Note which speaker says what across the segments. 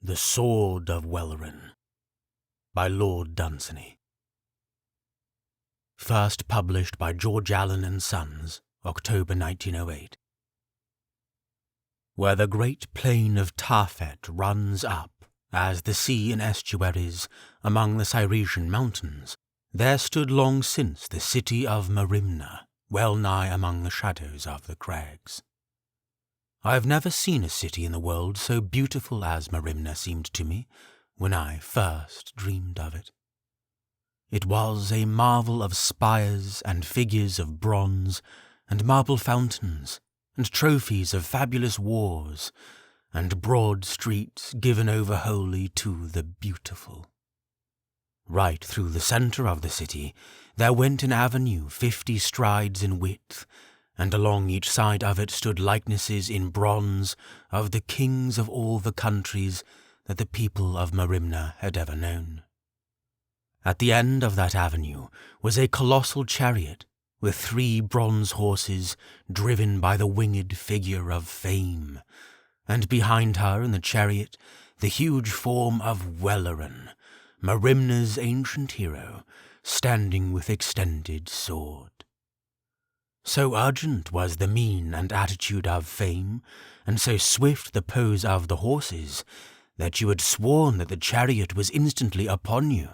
Speaker 1: The Sword of Welleran by Lord Dunsany. First published by George Allen and Sons, October 1908. Where the great plain of Tafet runs up, as the sea in estuaries, among the Cyresian mountains, there stood long since the city of Merimna, well nigh among the shadows of the crags. I have never seen a city in the world so beautiful as Merimna seemed to me when I first dreamed of it. It was a marvel of spires and figures of bronze, and marble fountains, and trophies of fabulous wars, and broad streets given over wholly to the beautiful. Right through the centre of the city there went an avenue 50 strides in width, and along each side of it stood likenesses in bronze of the kings of all the countries that the people of Merimna had ever known. At the end of that avenue was a colossal chariot with 3 bronze horses driven by the winged figure of Fame, and behind her in the chariot the huge form of Welleran, Merimna's ancient hero, standing with extended sword. So urgent was the mien and attitude of Fame, and so swift the pose of the horses, that you had sworn that the chariot was instantly upon you,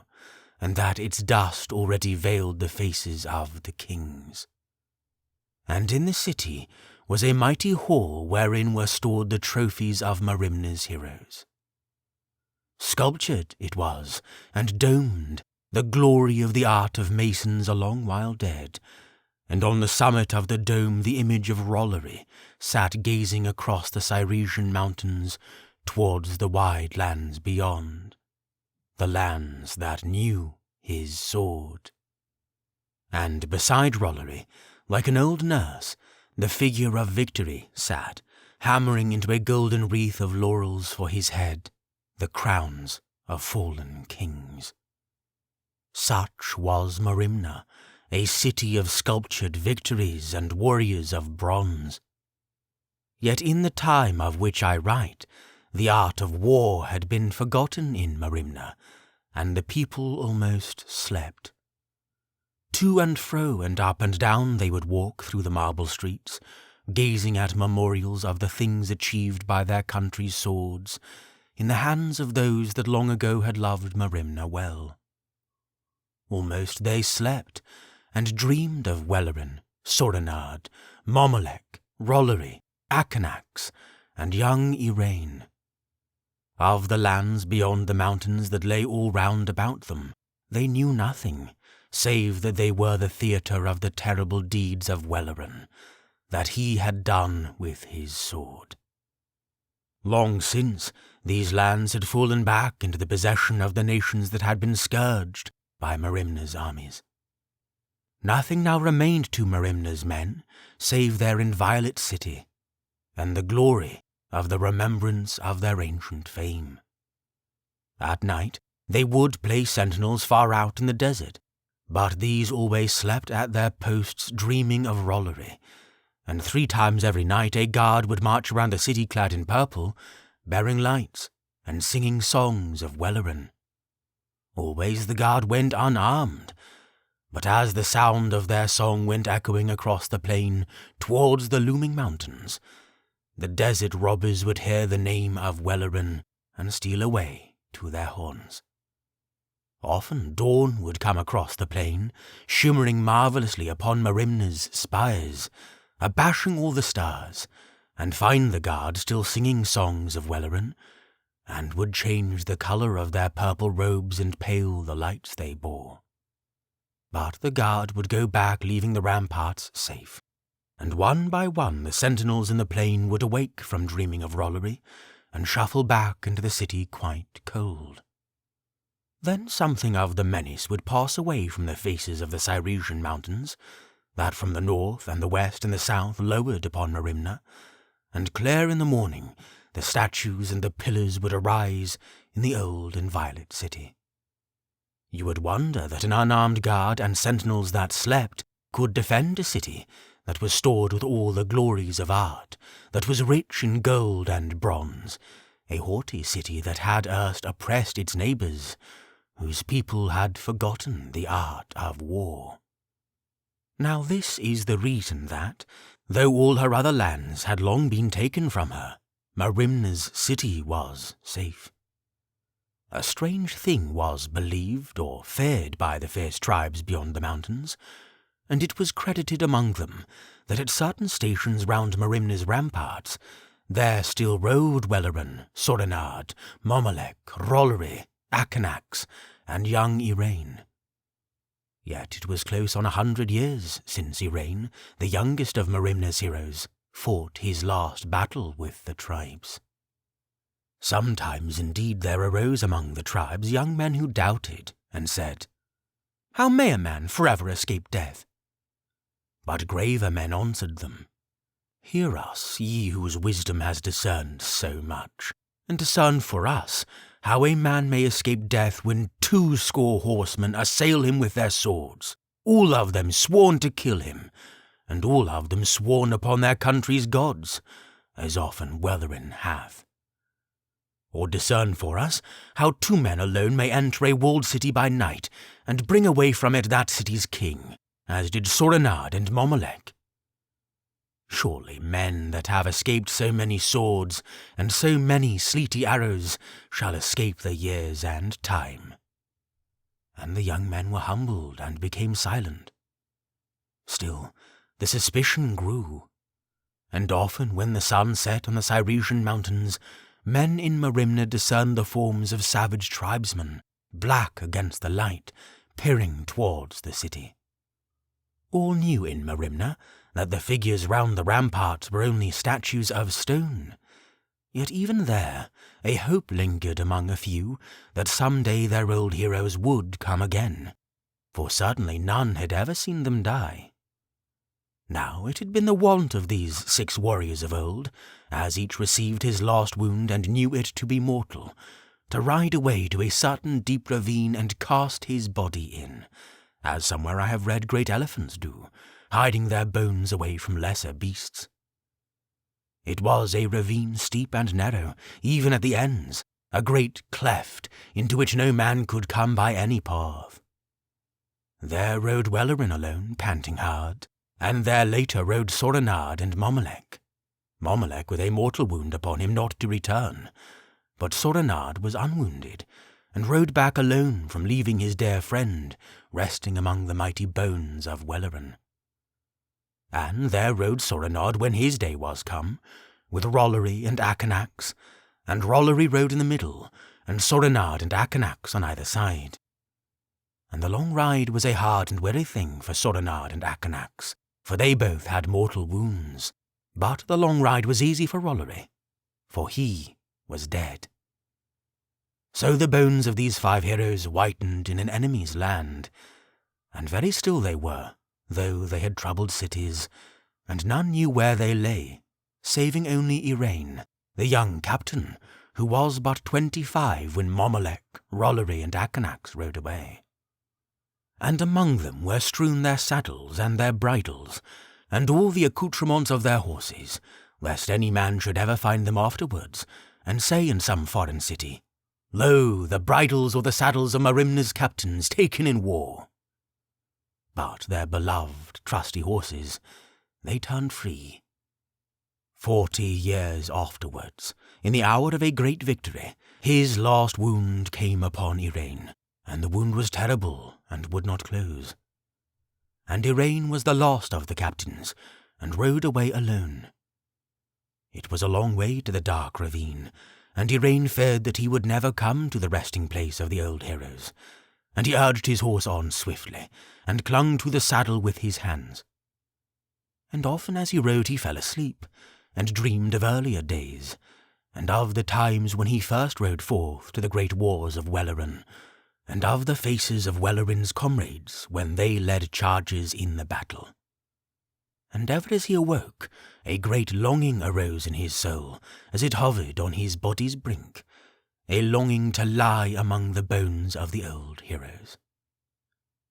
Speaker 1: and that its dust already veiled the faces of the kings. And in the city was a mighty hall wherein were stored the trophies of Merimna's heroes. Sculptured it was, and domed, the glory of the art of masons a long while dead, and on the summit of the dome the image of Rollery sat gazing across the Cyresian mountains towards the wide lands beyond, the lands that knew his sword. And beside Rollery, like an old nurse, the figure of Victory sat, hammering into a golden wreath of laurels for his head, the crowns of fallen kings. Such was Merimna, a city of sculptured victories and warriors of bronze. Yet in the time of which I write, the art of war had been forgotten in Merimna, and the people almost slept. To and fro and up and down they would walk through the marble streets, gazing at memorials of the things achieved by their country's swords, in the hands of those that long ago had loved Merimna well. Almost they slept, and dreamed of Welleran, Soranard, Momolek, Rollery, Akanax, and young Iraine. Of the lands beyond the mountains that lay all round about them, they knew nothing, save that they were the theatre of the terrible deeds of Welleran, that he had done with his sword. Long since, these lands had fallen back into the possession of the nations that had been scourged by Merimna's armies. Nothing now remained to Merimna's men, save their inviolate city, and the glory of the remembrance of their ancient fame. At night they would place sentinels far out in the desert, but these always slept at their posts dreaming of Rollery, and 3 times every night a guard would march around the city clad in purple, bearing lights and singing songs of Welleran. Always the guard went unarmed, but as the sound of their song went echoing across the plain towards the looming mountains, the desert robbers would hear the name of Welleran and steal away to their haunts. Often dawn would come across the plain, shimmering marvellously upon Merimna's spires, abashing all the stars, and find the guard still singing songs of Welleran, and would change the colour of their purple robes and pale the lights they bore. But the guard would go back, leaving the ramparts safe, and one by one the sentinels in the plain would awake from dreaming of Rollery, and shuffle back into the city quite cold. Then something of the menace would pass away from the faces of the Cyresian mountains, that from the north and the west and the south lowered upon Merimna, and clear in the morning the statues and the pillars would arise in the old inviolate city. You would wonder that an unarmed guard and sentinels that slept could defend a city that was stored with all the glories of art, that was rich in gold and bronze, a haughty city that had erst oppressed its neighbours, whose people had forgotten the art of war. Now this is the reason that, though all her other lands had long been taken from her, Merimna's city was safe. A strange thing was believed or feared by the fierce tribes beyond the mountains, and it was credited among them that at certain stations round Merimna's ramparts there still rode Welleran, Soranard, Momalek, Rollery, Akanax, and young Iraine. Yet it was close on 100 years since Iraine, the youngest of Merimna's heroes, fought his last battle with the tribes. Sometimes indeed there arose among the tribes young men who doubted and said, "How may a man forever escape death?" But graver men answered them, "Hear us, ye whose wisdom has discerned so much, and discern for us how a man may escape death when 200 horsemen assail him with their swords, all of them sworn to kill him, and all of them sworn upon their country's gods, as often Welleran hath. Or discern for us how 2 men alone may enter a walled city by night, and bring away from it that city's king, as did Soranard and Momalek. Surely men that have escaped so many swords and so many sleety arrows shall escape the years and time." And the young men were humbled and became silent. Still, the suspicion grew, and often when the sun set on the Cyresian mountains, men in Merimna discerned the forms of savage tribesmen, black against the light, peering towards the city. All knew in Merimna that the figures round the ramparts were only statues of stone, yet even there a hope lingered among a few that some day their old heroes would come again, for certainly none had ever seen them die. Now it had been the wont of these 6 warriors of old, as each received his last wound and knew it to be mortal, to ride away to a certain deep ravine and cast his body in, as somewhere I have read great elephants do, hiding their bones away from lesser beasts. It was a ravine steep and narrow, even at the ends, a great cleft into which no man could come by any path. There rode Welleran alone, panting hard, and there later rode Soranard and Momalek. Momalek with a mortal wound upon him not to return, but Soranard was unwounded, and rode back alone from leaving his dear friend, resting among the mighty bones of Welleran. And there rode Soranard when his day was come, with Rollery and Akanax, and Rollery rode in the middle, and Soranard and Akanax on either side. And the long ride was a hard and weary thing for Soranard and Akanax, for they both had mortal wounds, but the long ride was easy for Rollery, for he was dead. So the bones of these 5 heroes whitened in an enemy's land, and very still they were, though they had troubled cities, and none knew where they lay, saving only Iraine, the young captain, who was but 25 when Momalek, Rollery, and Akanax rode away. And among them were strewn their saddles and their bridles, and all the accoutrements of their horses, lest any man should ever find them afterwards, and say in some foreign city, "Lo, the bridles or the saddles of Merimna's captains taken in war." But their beloved, trusty horses, they turned free. 40 years afterwards, in the hour of a great victory, his last wound came upon Iraine, and the wound was terrible and would not close. And Iraine was the last of the captains, and rode away alone. It was a long way to the dark ravine, and Iraine feared that he would never come to the resting place of the old heroes, and he urged his horse on swiftly, and clung to the saddle with his hands. And often as he rode he fell asleep, and dreamed of earlier days, and of the times when he first rode forth to the great wars of Welleran, and of the faces of Welleran's comrades when they led charges in the battle. And ever as he awoke, a great longing arose in his soul, as it hovered on his body's brink, a longing to lie among the bones of the old heroes.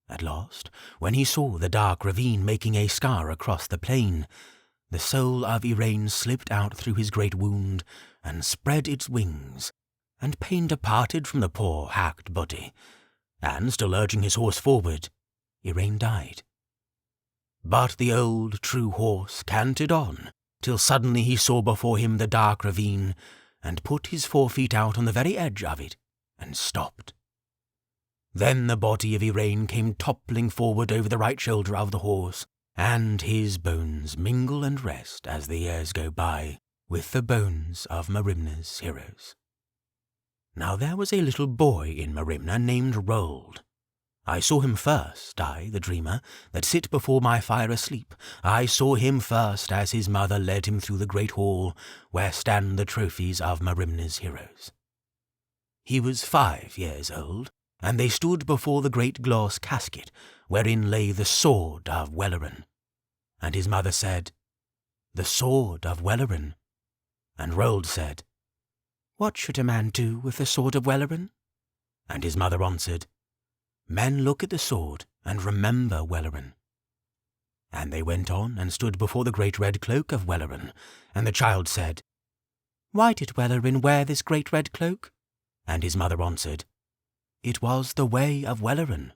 Speaker 1: At last, when he saw the dark ravine making a scar across the plain, the soul of Iraine slipped out through his great wound and spread its wings, and pain departed from the poor hacked body, and, still urging his horse forward, Igraine died. But the old true horse cantered on, till suddenly he saw before him the dark ravine, and put his 4 feet out on the very edge of it, and stopped. Then the body of Igraine came toppling forward over the right shoulder of the horse, and his bones mingle and rest as the years go by with the bones of Merimna's heroes. Now there was a little boy in Merimna named Rold. I saw him first, I, the dreamer, that sit before my fire asleep. I saw him first as his mother led him through the great hall where stand the trophies of Merimna's heroes. He was 5 years old, and they stood before the great glass casket wherein lay the Sword of Welleran. And his mother said, "The Sword of Welleran." And Rold said, "What should a man do with the Sword of Welleran?" And his mother answered, "Men look at the sword and remember Welleran." And they went on and stood before the great red cloak of Welleran, and the child said, "Why did Welleran wear this great red cloak?" And his mother answered, "It was the way of Welleran."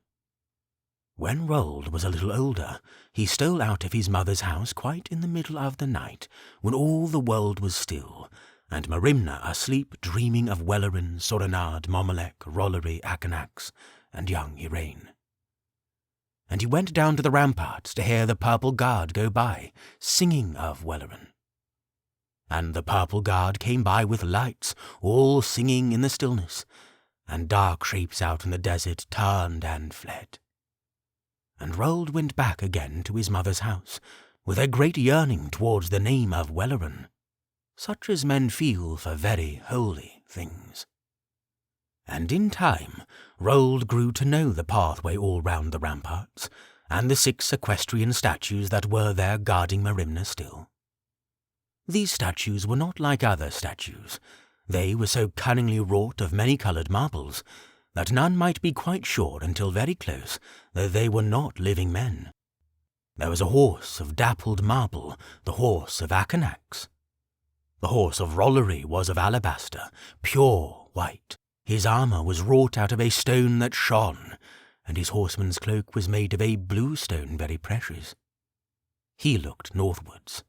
Speaker 1: When Rold was a little older, he stole out of his mother's house quite in the middle of the night, when all the world was still, and Merimna asleep dreaming of Welleran, Soranard, Momalek, Rollery, Akanax, and young Igraine. And he went down to the ramparts to hear the purple guard go by, singing of Welleran. And the purple guard came by with lights, all singing in the stillness, and dark shapes out in the desert turned and fled. And Rold went back again to his mother's house, with a great yearning towards the name of Welleran, such as men feel for very holy things. And in time, Rold grew to know the pathway all round the ramparts, and the 6 equestrian statues that were there guarding Merimna still. These statues were not like other statues. They were so cunningly wrought of many-coloured marbles, that none might be quite sure until very close that they were not living men. There was a horse of dappled marble, the horse of Akanax. The horse of Rollery was of alabaster, pure white. His armour was wrought out of a stone that shone, and his horseman's cloak was made of a blue stone very precious. He looked northwards.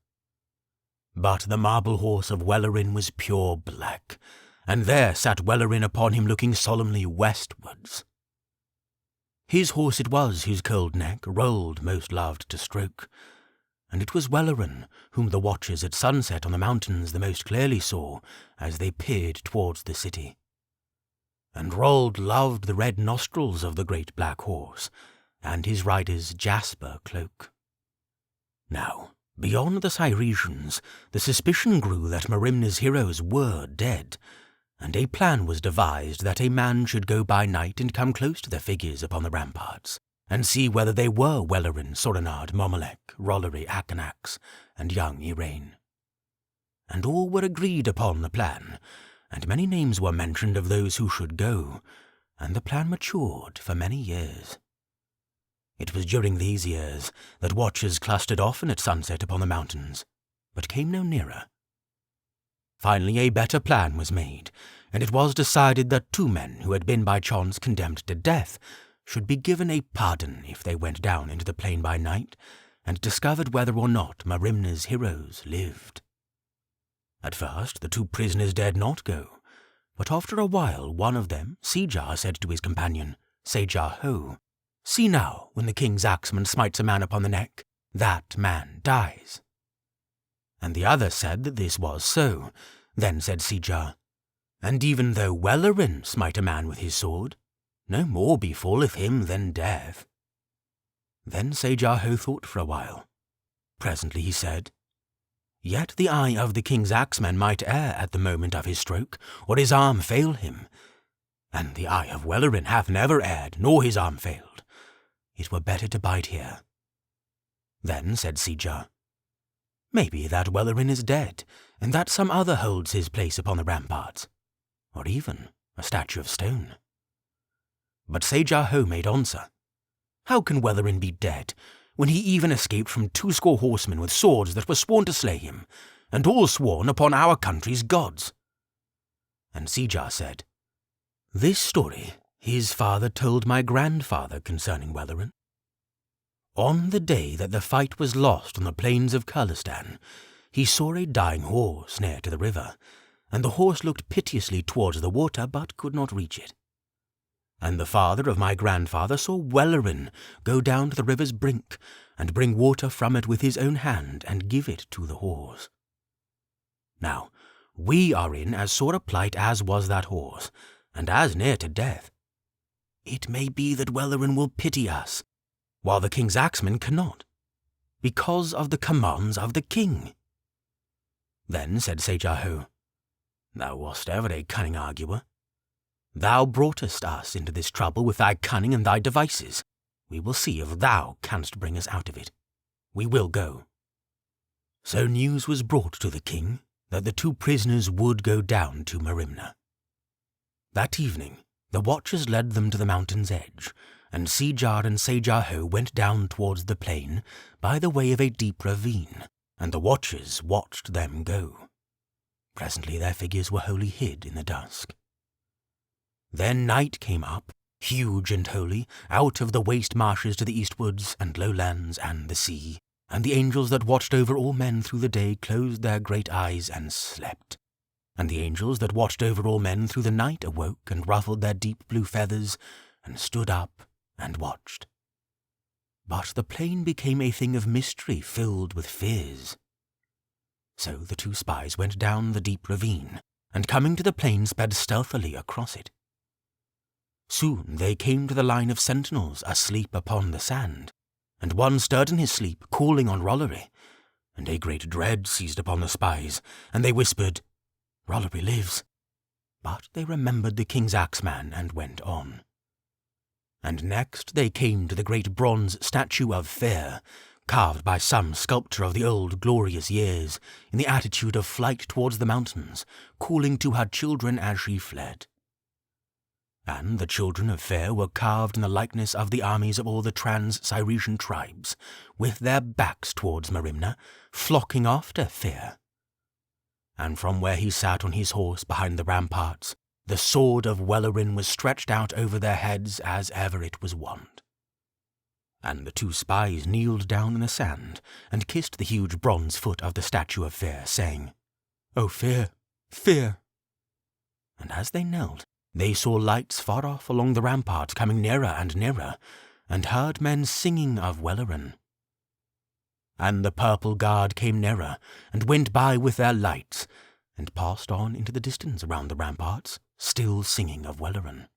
Speaker 1: But the marble horse of Welleran was pure black, and there sat Welleran upon him looking solemnly westwards. His horse it was whose cold neck Rold most loved to stroke, and it was Welleran whom the watchers at sunset on the mountains the most clearly saw as they peered towards the city. And Rold loved the red nostrils of the great black horse, and his rider's jasper cloak. Now, beyond the Cyresians, the suspicion grew that Merimna's heroes were dead, and a plan was devised that a man should go by night and come close to the figures upon the ramparts, and see whether they were Welleran, Soranard, Momalek, Rollery, Akanax, and young Igraine. And all were agreed upon the plan, and many names were mentioned of those who should go, and the plan matured for many years. It was during these years that watchers clustered often at sunset upon the mountains, but came no nearer. Finally a better plan was made, and it was decided that 2 men who had been by chance condemned to death should be given a pardon if they went down into the plain by night and discovered whether or not Merimna's heroes lived. At first the 2 prisoners dared not go, but after a while one of them, Sejar, said to his companion, Sejar Ho, "See now, when the king's axeman smites a man upon the neck, that man dies." And the other said that this was so. Then said Sejar, "And even though Welleran smite a man with his sword, no more befalleth him than death." Then Sejar Ho thought for a while. Presently he said, "Yet the eye of the king's axeman might err at the moment of his stroke, or his arm fail him. And the eye of Welleran hath never erred, nor his arm failed. It were better to bide here." Then said Sejar, "Maybe that Welleran is dead, and that some other holds his place upon the ramparts, or even a statue of stone." But Sejar Ho made answer, "How can Welleran be dead, when he even escaped from 20 horsemen with swords that were sworn to slay him, and all sworn upon our country's gods? and Seejar said, "This story his father told my grandfather concerning Welleran. On the day that the fight was lost on the plains of Kurlistan, he saw a dying horse near to the river, and the horse looked piteously towards the water but could not reach it. And the father of my grandfather saw Welleran go down to the river's brink and bring water from it with his own hand and give it to the horse. Now, we are in as sore a plight as was that horse, and as near to death. It may be that Welleran will pity us, while the king's axemen cannot, because of the commands of the king." Then said Seejar Ho, "Thou wast ever a cunning arguer. Thou broughtest us into this trouble with thy cunning and thy devices. We will see if thou canst bring us out of it. We will go." So news was brought to the king that the 2 prisoners would go down to Merimna. That evening the watchers led them to the mountain's edge, and Seejar and Seejar Ho went down towards the plain by the way of a deep ravine, and the watchers watched them go. Presently their figures were wholly hid in the dusk. Then night came up, huge and holy, out of the waste marshes to the eastwards and lowlands and the sea, and the angels that watched over all men through the day closed their great eyes and slept. And the angels that watched over all men through the night awoke and ruffled their deep blue feathers and stood up and watched. But the plain became a thing of mystery filled with fears. So the 2 spies went down the deep ravine, and coming to the plain sped stealthily across it. Soon they came to the line of sentinels asleep upon the sand, and one stirred in his sleep, calling on Rollory, and a great dread seized upon the spies, and they whispered, "Rollory lives." But they remembered the king's axeman and went on. And next they came to the great bronze statue of Fear, carved by some sculptor of the old glorious years, in the attitude of flight towards the mountains, calling to her children as she fled. And the children of Fear were carved in the likeness of the armies of all the Trans-Cyresian tribes, with their backs towards Merimna, flocking after Fear. And from where he sat on his horse behind the ramparts, the sword of Welleran was stretched out over their heads as ever it was wont. And the 2 spies kneeled down in the sand and kissed the huge bronze foot of the statue of Fear, saying, "O Fear, Fear!" And as they knelt, they saw lights far off along the ramparts coming nearer and nearer, and heard men singing of Welleran. And the purple guard came nearer, and went by with their lights, and passed on into the distance around the ramparts, still singing of Welleran.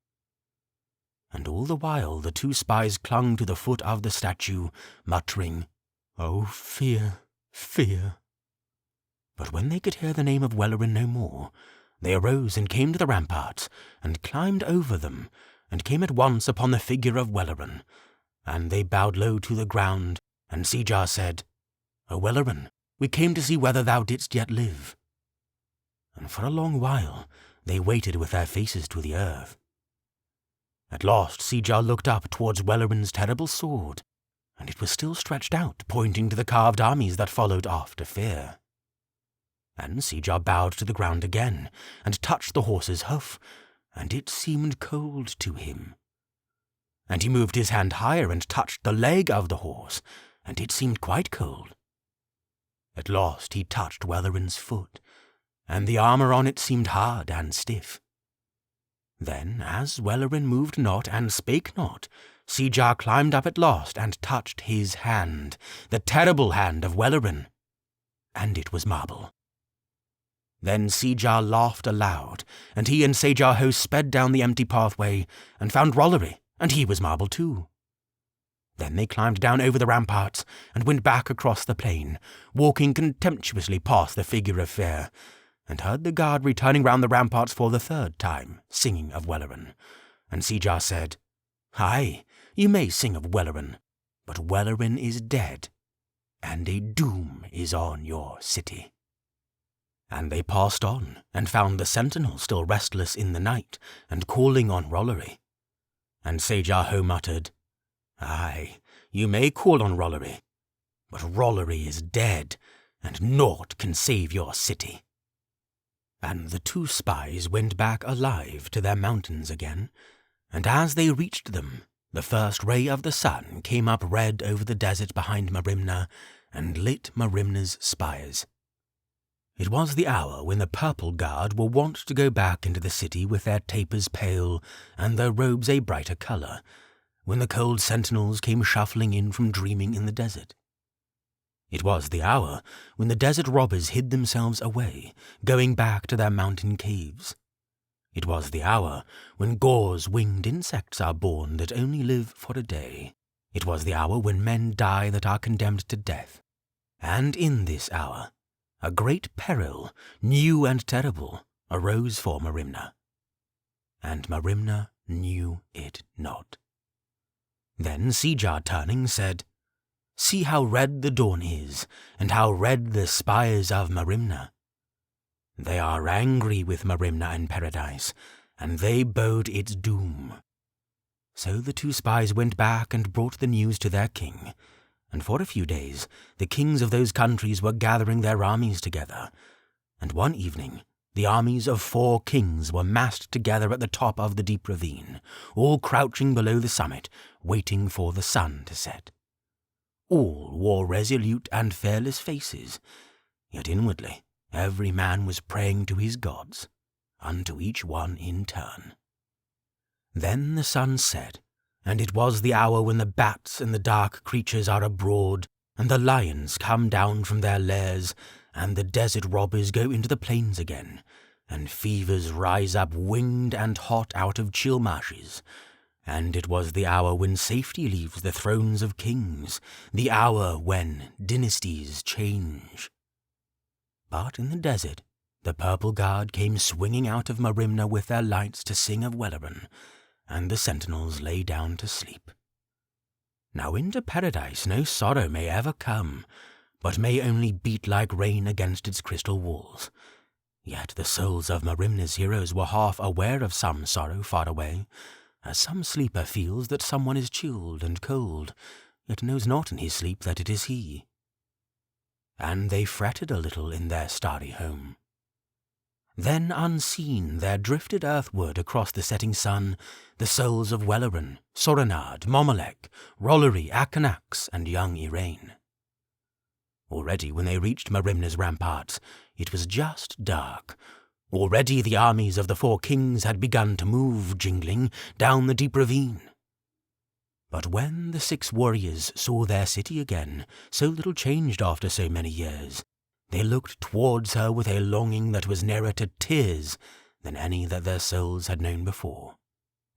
Speaker 1: And all the while the 2 spies clung to the foot of the statue, muttering, "O Fear, Fear!" But when they could hear the name of Welleran no more, they arose and came to the ramparts, and climbed over them, and came at once upon the figure of Welleran, and they bowed low to the ground, and Seejar said, "O Welleran, we came to see whether thou didst yet live." And for a long while they waited with their faces to the earth. At last Seejar looked up towards Welleran's terrible sword, and it was still stretched out, pointing to the carved armies that followed after Fear. And Seejar bowed to the ground again, and touched the horse's hoof, and it seemed cold to him. And he moved his hand higher and touched the leg of the horse, and it seemed quite cold. At last he touched Welleran's foot, and the armour on it seemed hard and stiff. Then, as Welleran moved not and spake not, Seejar climbed up at last and touched his hand, the terrible hand of Welleran, and it was marble. Then Seejar laughed aloud, and he and Seejar Ho sped down the empty pathway, and found Rollory, and he was marble too. Then they climbed down over the ramparts, and went back across the plain, walking contemptuously past the figure of Fear, and heard the guard returning round the ramparts for the 3rd time, singing of Welleran. And Seejar said, "Aye, you may sing of Welleran, but Welleran is dead, and a doom is on your city." And they passed on, and found the sentinel still restless in the night, and calling on Rollory. And Seejar Ho muttered, "Aye, you may call on Rollory, but Rollory is dead, and naught can save your city." And the two spies went back alive to their mountains again, and as they reached them, the first ray of the sun came up red over the desert behind Merimna and lit Merimna's spires. It was the hour when the purple guard were wont to go back into the city with their tapers pale and their robes a brighter colour, when the cold sentinels came shuffling in from dreaming in the desert. It was the hour when the desert robbers hid themselves away, going back to their mountain caves. It was the hour when gauze winged insects are born that only live for a day. It was the hour when men die that are condemned to death. And in this hour, a great peril, new and terrible, arose for Merimna. And Merimna knew it not. Then Seejar, turning, said, "See how red the dawn is, and how red the spires of Merimna. They are angry with Merimna and Paradise, and they bode its doom." So the two spies went back and brought the news to their king, and for a few days the kings of those countries were gathering their armies together, and one evening the armies of 4 kings were massed together at the top of the deep ravine, all crouching below the summit, waiting for the sun to set. All wore resolute and fearless faces, yet inwardly every man was praying to his gods, unto each one in turn. Then the sun set, and it was the hour when the bats and the dark creatures are abroad, and the lions come down from their lairs, and the desert robbers go into the plains again, and fevers rise up winged and hot out of chill marshes. And it was the hour when safety leaves the thrones of kings, the hour when dynasties change. But in the desert, the purple guard came swinging out of Merimna with their lights to sing of Welleran, and the sentinels lay down to sleep. Now into Paradise no sorrow may ever come, but may only beat like rain against its crystal walls. Yet the souls of Merimna's heroes were half aware of some sorrow far away, as some sleeper feels that someone is chilled and cold, yet knows not in his sleep that it is he. And they fretted a little in their starry home. Then unseen there drifted earthward across the setting sun the souls of Welleran, Soranard, Momalek, Rollery, Akanax, and young Iraine. Already when they reached Merimna's ramparts, it was just dark. Already the armies of the 4 kings had begun to move, jingling, down the deep ravine. But when the 6 warriors saw their city again, so little changed after so many years, they looked towards her with a longing that was nearer to tears than any that their souls had known before,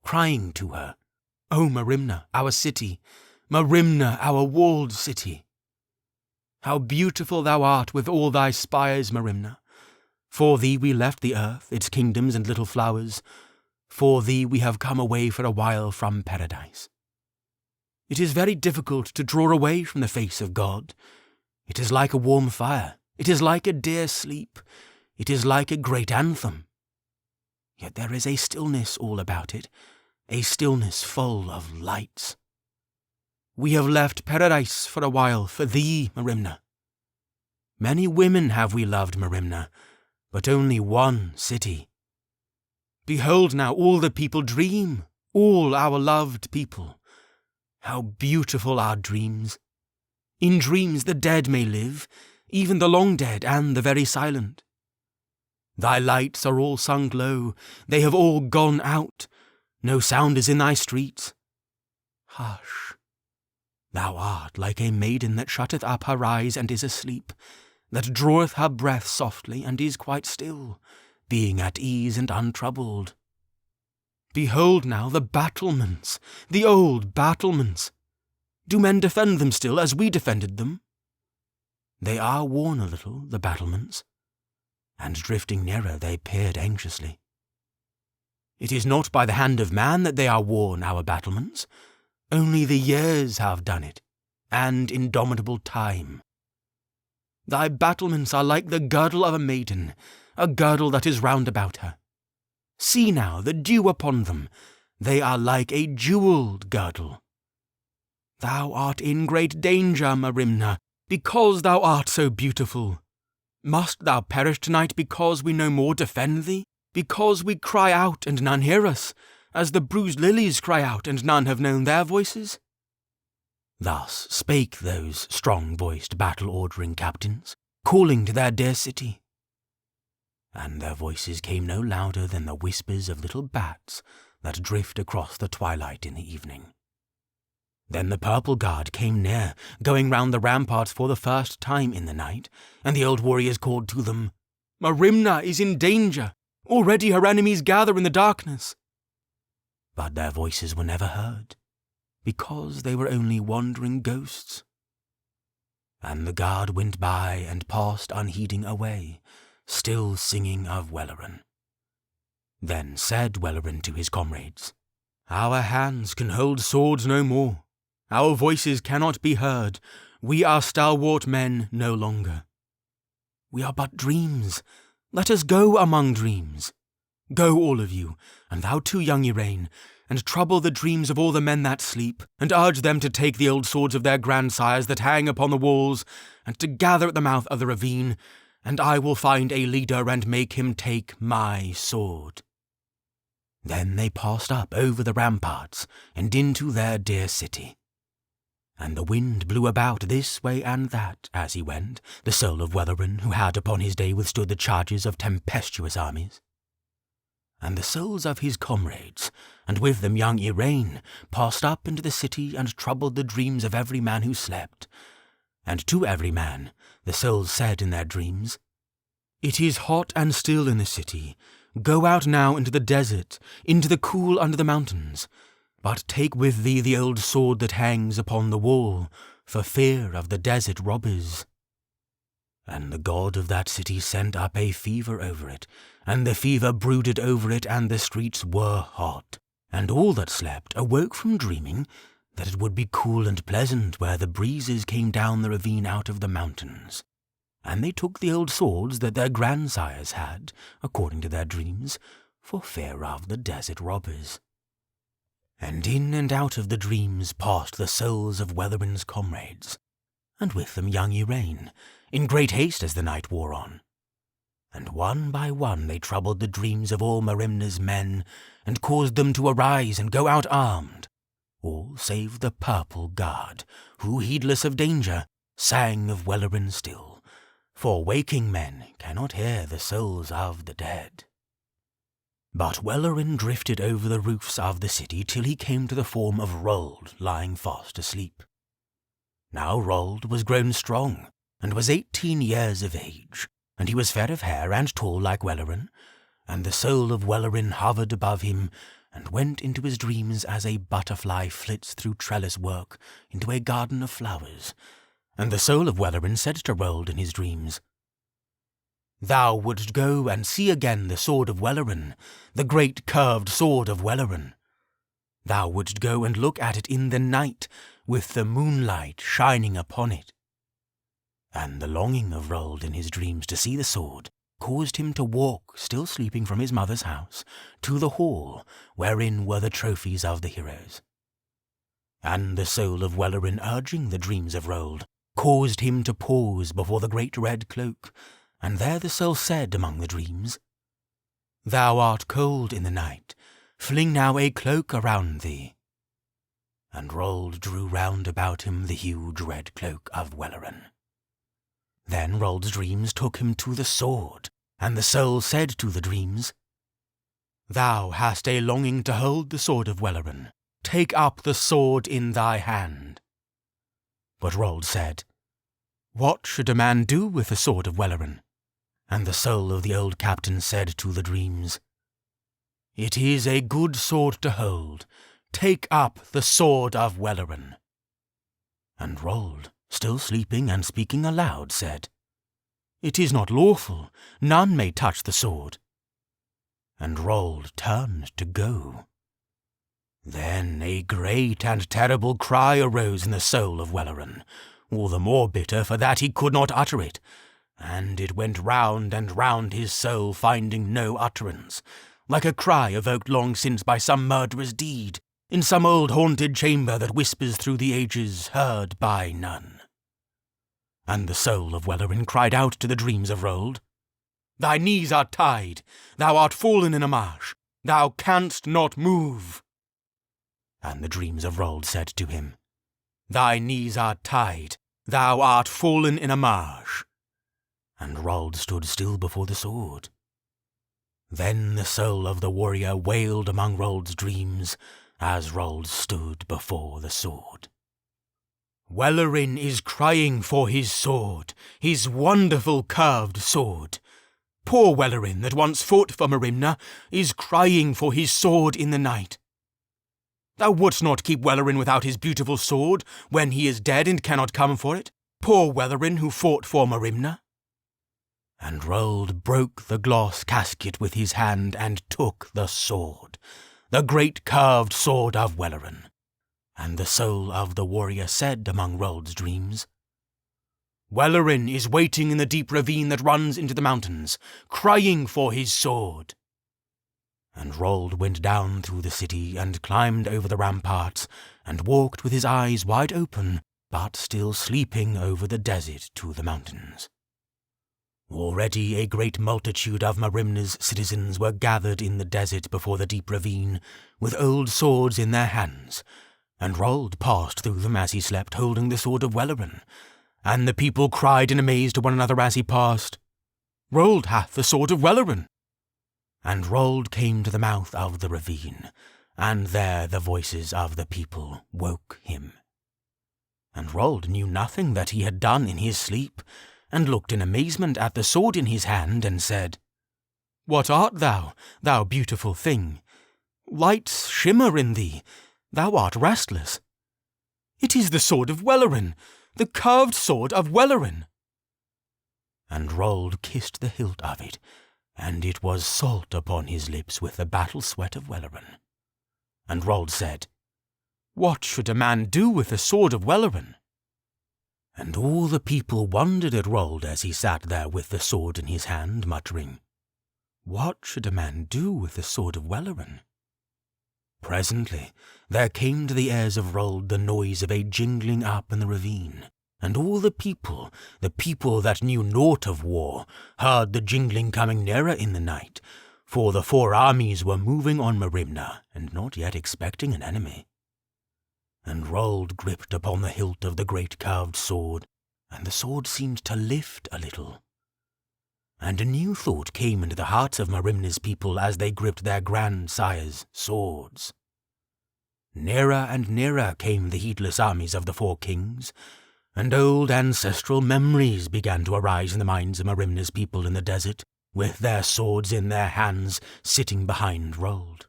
Speaker 1: crying to her, "O Merimna, our city, Merimna, our walled city! How beautiful thou art with all thy spires, Merimna! For thee we left the earth, its kingdoms and little flowers. For thee we have come away for a while from Paradise. It is very difficult to draw away from the face of God. It is like a warm fire. It is like a dear sleep. It is like a great anthem. Yet there is a stillness all about it, a stillness full of lights. We have left Paradise for a while for thee, Merimna. Many women have we loved, Merimna, but only one city. Behold now all the people dream, all our loved people. How beautiful are dreams! In dreams the dead may live, even the long dead and the very silent. Thy lights are all sunk low, they have all gone out, no sound is in thy streets. Hush! Thou art like a maiden that shutteth up her eyes and is asleep, that draweth her breath softly and is quite still, being at ease and untroubled. Behold now the battlements, the old battlements. Do men defend them still as we defended them? They are worn a little, the battlements, and drifting nearer they peered anxiously. It is not by the hand of man that they are worn, our battlements. Only the years have done it, and indomitable time. Thy battlements are like the girdle of a maiden, a girdle that is round about her. See now the dew upon them, they are like a jewelled girdle. Thou art in great danger, Merimna, because thou art so beautiful. Must thou perish tonight because we no more defend thee? Because we cry out and none hear us, as the bruised lilies cry out and none have known their voices? Thus spake those strong-voiced battle-ordering captains, calling to their dear city. And their voices came no louder than the whispers of little bats that drift across the twilight in the evening. Then the purple guard came near, going round the ramparts for the first time in the night, and the old warriors called to them, "Merimna is in danger! Already her enemies gather in the darkness." But their voices were never heard, because they were only wandering ghosts. And the guard went by and passed unheeding away, still singing of Welleran. Then said Welleran to his comrades, "Our hands can hold swords no more. Our voices cannot be heard. We are stalwart men no longer. We are but dreams. Let us go among dreams. Go all of you, and thou too, young Iraine, and trouble the dreams of all the men that sleep, and urge them to take the old swords of their grandsires that hang upon the walls, and to gather at the mouth of the ravine, and I will find a leader and make him take my sword." Then they passed up over the ramparts and into their dear city. And the wind blew about this way and that as he went, the soul of Welleran, who had upon his day withstood the charges of tempestuous armies. And the souls of his comrades, and with them young Iraine, passed up into the city and troubled the dreams of every man who slept. And to every man the souls said in their dreams, "It is hot and still in the city. Go out now into the desert, into the cool under the mountains. But take with thee the old sword that hangs upon the wall, for fear of the desert robbers." And the god of that city sent up a fever over it, and the fever brooded over it, and the streets were hot. And all that slept awoke from dreaming that it would be cool and pleasant where the breezes came down the ravine out of the mountains. And they took the old swords that their grandsires had, according to their dreams, for fear of the desert robbers. And in and out of the dreams passed the souls of Welleran's comrades, and with them young Iraine, in great haste as the night wore on. And one by one they troubled the dreams of all Merimna's men, and caused them to arise and go out armed, all save the purple guard, who, heedless of danger, sang of Welleran still, for waking men cannot hear the souls of the dead. But Welleran drifted over the roofs of the city till he came to the form of Rold lying fast asleep. Now Rold was grown strong, and was 18 years of age, and he was fair of hair and tall like Welleran, and the soul of Welleran hovered above him, and went into his dreams as a butterfly flits through trellis work into a garden of flowers. And the soul of Welleran said to Rold in his dreams, "Thou wouldst go and see again the sword of Welleran, the great curved sword of Welleran. Thou wouldst go and look at it in the night, with the moonlight shining upon it." And the longing of Rold in his dreams to see the sword caused him to walk, still sleeping from his mother's house, to the hall wherein were the trophies of the heroes. And the soul of Welleran, urging the dreams of Rold, caused him to pause before the great red cloak, and there the soul said among the dreams, "Thou art cold in the night, fling now a cloak around thee." And Rold drew round about him the huge red cloak of Welleran. Then Rold's dreams took him to the sword, and the soul said to the dreams, "Thou hast a longing to hold the sword of Welleran. Take up the sword in thy hand." But Rold said, "What should a man do with the sword of Welleran?" And the soul of the old captain said to the dreams, "It is a good sword to hold. Take up the sword of Welleran." And Rold, still sleeping and speaking aloud, said, "It is not lawful. None may touch the sword." And Rold turned to go. Then a great and terrible cry arose in the soul of Welleran, all the more bitter for that he could not utter it, and it went round and round his soul, finding no utterance, like a cry evoked long since by some murderous deed, in some old haunted chamber that whispers through the ages, heard by none. And the soul of Welleran cried out to the dreams of Rold, "Thy knees are tied, thou art fallen in a marsh, thou canst not move." And the dreams of Rold said to him, "Thy knees are tied, thou art fallen in a marsh." And Rold stood still before the sword. Then the soul of the warrior wailed among Rold's dreams as Rold stood before the sword. "Welleran is crying for his sword, his wonderful curved sword. Poor Welleran that once fought for Merimna is crying for his sword in the night. Thou wouldst not keep Welleran without his beautiful sword when he is dead and cannot come for it, poor Welleran who fought for Merimna." And Rold broke the gloss casket with his hand and took the sword, the great curved sword of Welleran. And the soul of the warrior said among Rold's dreams, "Welleran is waiting in the deep ravine that runs into the mountains, crying for his sword." And Rold went down through the city and climbed over the ramparts and walked with his eyes wide open, but still sleeping over the desert to the mountains. Already a great multitude of Merimna's citizens were gathered in the desert before the deep ravine, with old swords in their hands, and Rold passed through them as he slept, holding the sword of Welleran. And the people cried in amaze to one another as he passed, "Rold hath the sword of Welleran." And Rold came to the mouth of the ravine, and there the voices of the people woke him. And Rold knew nothing that he had done in his sleep, and looked in amazement at the sword in his hand, and said, "What art thou, thou beautiful thing? Lights shimmer in thee, thou art restless. It is the sword of Welleran, the curved sword of Welleran." And Rold kissed the hilt of it, and it was salt upon his lips with the battle sweat of Welleran. And Rold said, "What should a man do with the sword of Welleran?" And all the people wondered at Rold as he sat there with the sword in his hand, muttering, "What should a man do with the sword of Welleran?" Presently there came to the ears of Rold the noise of a jingling up in the ravine, and all the people that knew naught of war, heard the jingling coming nearer in the night, for the 4 armies were moving on Merimna, and not yet expecting an enemy. And Rold gripped upon the hilt of the great carved sword, and the sword seemed to lift a little. And a new thought came into the hearts of Merimna's people as they gripped their grandsires' swords. Nearer and nearer came the heedless armies of the 4 kings, and old ancestral memories began to arise in the minds of Merimna's people in the desert, with their swords in their hands, sitting behind Rold.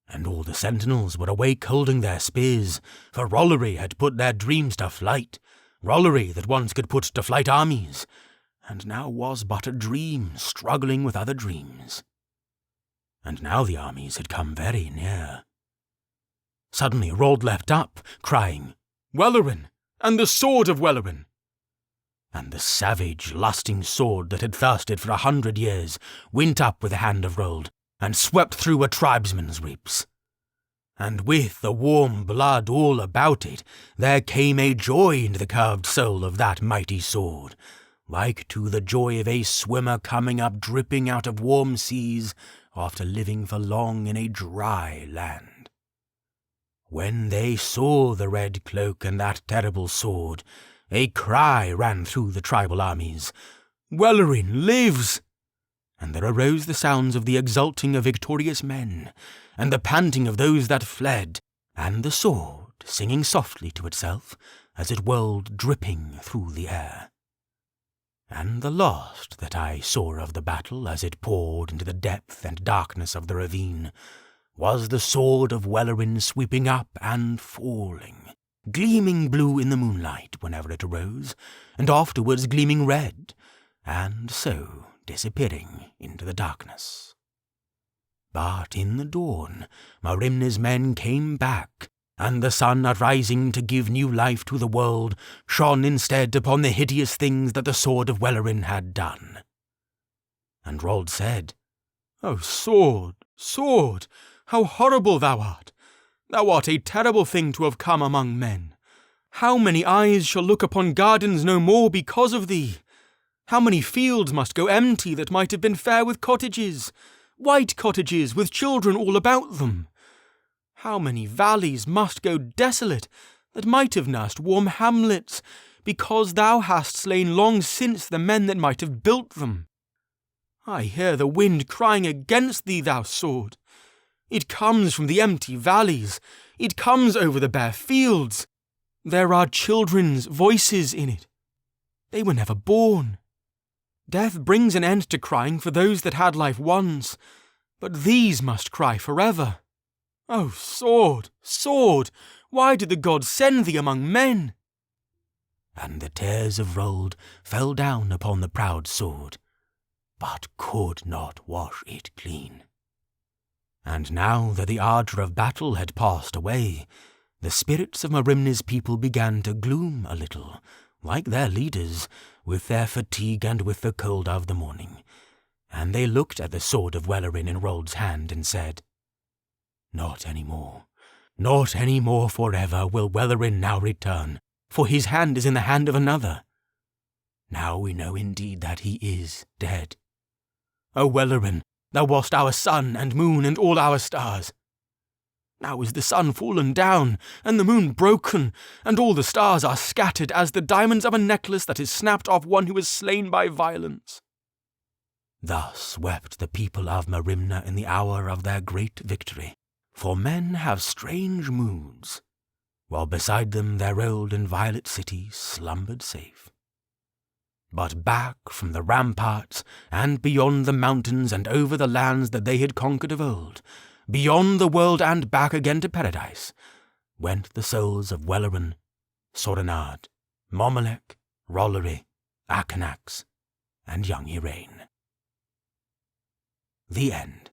Speaker 1: And all the sentinels were awake holding their spears, for Rollory had put their dreams to flight, Rollory that once could put to flight armies, and now was but a dream struggling with other dreams. And now the armies had come very near. Suddenly Rold leapt up, crying, "Welleran, and the sword of Welleran!" And the savage, lusting sword that had thirsted for 100 years went up with the hand of Rold, and swept through a tribesman's ribs. And with the warm blood all about it, there came a joy into the curved soul of that mighty sword, like to the joy of a swimmer coming up dripping out of warm seas after living for long in a dry land. When they saw the red cloak and that terrible sword, a cry ran through the tribal armies, "Welleran lives!" And there arose the sounds of the exulting of victorious men, and the panting of those that fled, and the sword singing softly to itself as it whirled dripping through the air. And the last that I saw of the battle as it poured into the depth and darkness of the ravine was the sword of Welleran sweeping up and falling, gleaming blue in the moonlight whenever it arose, and afterwards gleaming red, and so disappearing into the darkness. But in the dawn, Merimna's men came back, and the sun arising to give new life to the world shone instead upon the hideous things that the sword of Welleran had done. And Rold said, "O sword, sword, how horrible thou art! Thou art a terrible thing to have come among men. How many eyes shall look upon gardens no more because of thee? How many fields must go empty that might have been fair with cottages, white cottages with children all about them? How many valleys must go desolate that might have nursed warm hamlets, because thou hast slain long since the men that might have built them? I hear the wind crying against thee, thou sword. It comes from the empty valleys. It comes over the bare fields. There are children's voices in it. They were never born. Death brings an end to crying for those that had life once, but these must cry forever. Oh, sword, sword, why did the gods send thee among men? And the tears of Rold fell down upon the proud sword, but could not wash it clean. And now that the ardour of battle had passed away, the spirits of Merimna's people began to gloom a little, like their leaders, with their fatigue and with the cold of the morning. And they looked at the sword of Welleran in Rold's hand and said, Not any more. Not any more forever will Welleran now return, for his hand is in the hand of another. Now we know indeed that he is dead. O Welleran, thou wast our sun and moon and all our stars. Now is the sun fallen down, and the moon broken, and all the stars are scattered as the diamonds of a necklace that is snapped off one who is slain by violence. Thus wept the people of Merimna in the hour of their great victory, for men have strange moods, while beside them their old and violet city slumbered safe. But back from the ramparts, and beyond the mountains and over the lands that they had conquered of old, beyond the world and back again to paradise, went the souls of Welleran, Soranard, Momalek, Rollery, Akanax, and young Iraine. The End.